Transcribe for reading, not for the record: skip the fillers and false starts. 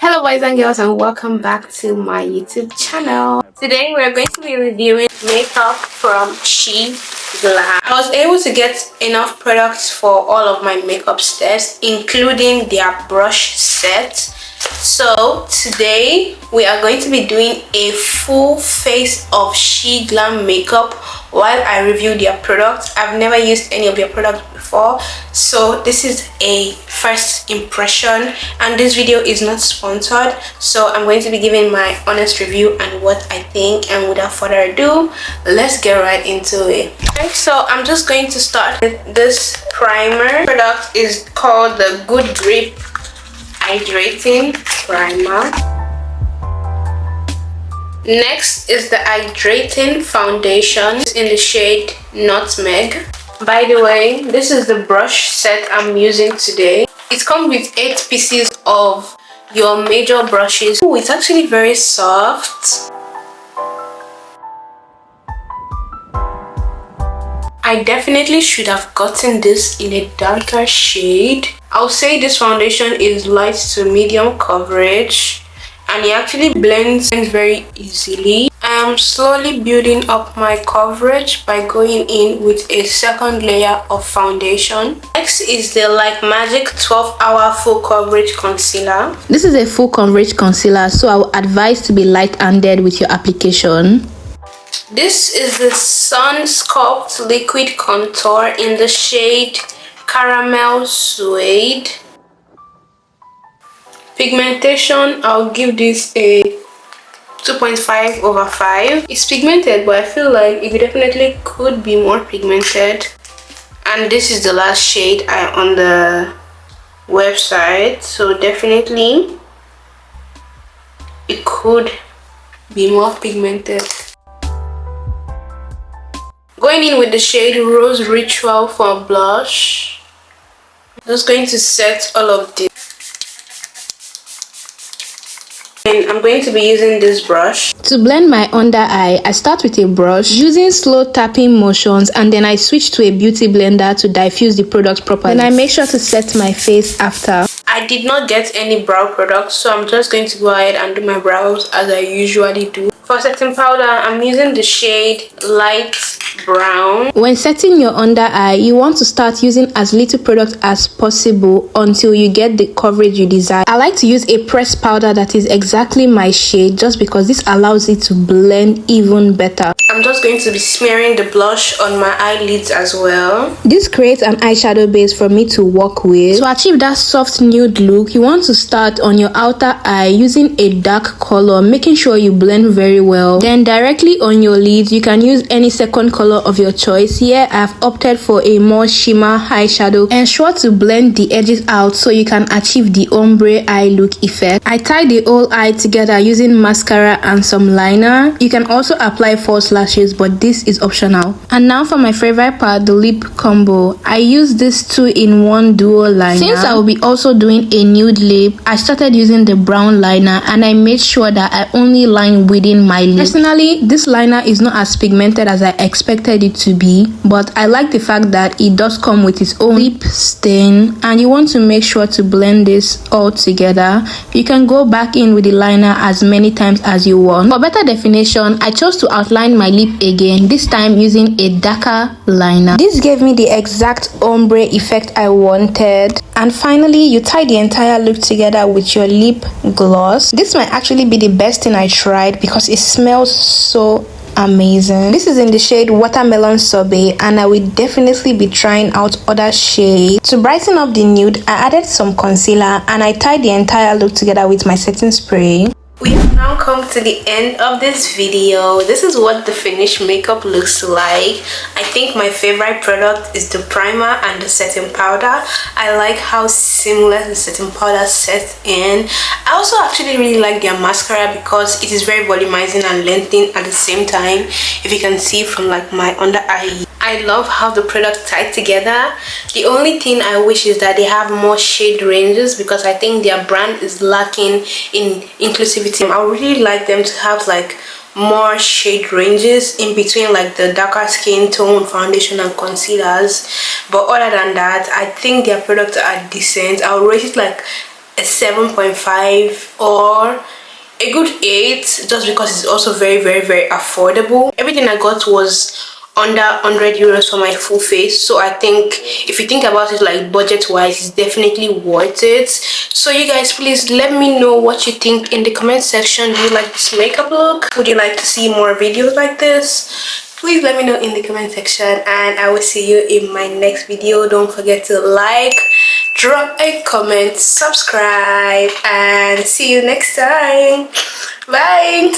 Hello boys and girls, and welcome back to my YouTube channel. Today we're going to be reviewing makeup from Sheglam. I was able to get enough products for all of my makeup sets, including their brush set. So today we are going to be doing a full face of Sheglam makeup while I review their products. I've never used any of their products before, so this is a first impression, and this video is not sponsored, so I'm going to be giving my honest review and what I think. And without further ado, let's get right into it. Okay, so I'm just going to start with this primer. The product is called the Good Grip Hydrating Primer. Next is the Hydrating Foundation in the shade Nutmeg. By the way, this is the brush set I'm using today. It comes with 8 pieces of your major brushes. Oh, it's actually very soft. I definitely should have gotten this in a darker shade. I'll say this foundation is light to medium coverage, and it actually blends very easily. I am slowly building up my coverage by going in with a second layer of foundation. Next is the Like Magic 12-Hour Full Coverage Concealer. This is a full coverage concealer, so I would advise to be light-handed with your application. This is the Sun Sculpt Liquid Contour in the shade Caramel Suede. Pigmentation, I'll give this a 2.5/5. It's pigmented, but I feel like it definitely could be more pigmented. And this is the last shade on the website, so definitely it could be more pigmented. Going in with the shade Rose Ritual for blush. I'm just going to set all of this. And I'm going to be using this brush. To blend my under eye, I start with a brush using slow tapping motions, and then I switch to a beauty blender to diffuse the product properly. Then I make sure to set my face after. I did not get any brow products, so I'm just going to go ahead and do my brows as I usually do. For setting powder, I'm using the shade Light Brown. When setting your under eye, you want to start using as little product as possible until you get the coverage you desire. I like to use a pressed powder that is exactly my shade, just because this allows it to blend even better. I'm just going to be smearing the blush on my eyelids as well. This creates an eyeshadow base for me to work with. To achieve that soft nude look, you want to start on your outer eye using a dark color, making sure you blend very well. Then directly on your lids, you can use any second color of your choice. Here I've opted for a more shimmer eyeshadow. Ensure to blend the edges out so you can achieve the ombre eye look effect. I tie the whole eye together using mascara and some liner. You can also apply false lashes, but this is optional. And now for my favorite part, the lip combo. I use this 2-in-1 duo liner. Since I will be also doing a nude lip, I started using the brown liner, and I made sure that I only line within my lip. Personally, this liner is not as pigmented as I expected it to be, but I like the fact that it does come with its own lip stain, and you want to make sure to blend this all together. You can go back in with the liner as many times as you want. For better definition, I chose to outline my lip again, this time using a darker liner. This gave me the exact ombre effect I wanted. And finally, you tie the entire look together with your lip gloss. This might actually be the best thing I tried because it smells so amazing. This is in the shade Watermelon Sorbet, and I will definitely be trying out other shades. To brighten up the nude, I added some concealer, and I tied the entire look together with my setting spray. We have now come to the end of this video. This is what the finished makeup looks like. I think my favorite product is the primer and the setting powder. I like how seamless the setting powder sets in. I also actually really like their mascara because it is very volumizing and lengthening at the same time. If you can see from like my under eye, I love how the product tied together. The only thing I wish is that they have more shade ranges, because I think their brand is lacking in inclusivity. I would really like them to have like more shade ranges in between like the darker skin tone foundation and concealers. But other than that, I think their products are decent. I'll rate it like a 7.5 or a good 8, just because it's also very affordable. Everything I got was under 100 euros for my full face, so I think if you think about it like budget wise, it's definitely worth it. So you guys, please let me know what you think in the comment section. Do you like this makeup look? Would you like to see more videos like this? Please let me know in the comment section, and I will see you in my next video. Don't forget to like, drop a comment, subscribe, and see you next time. Bye.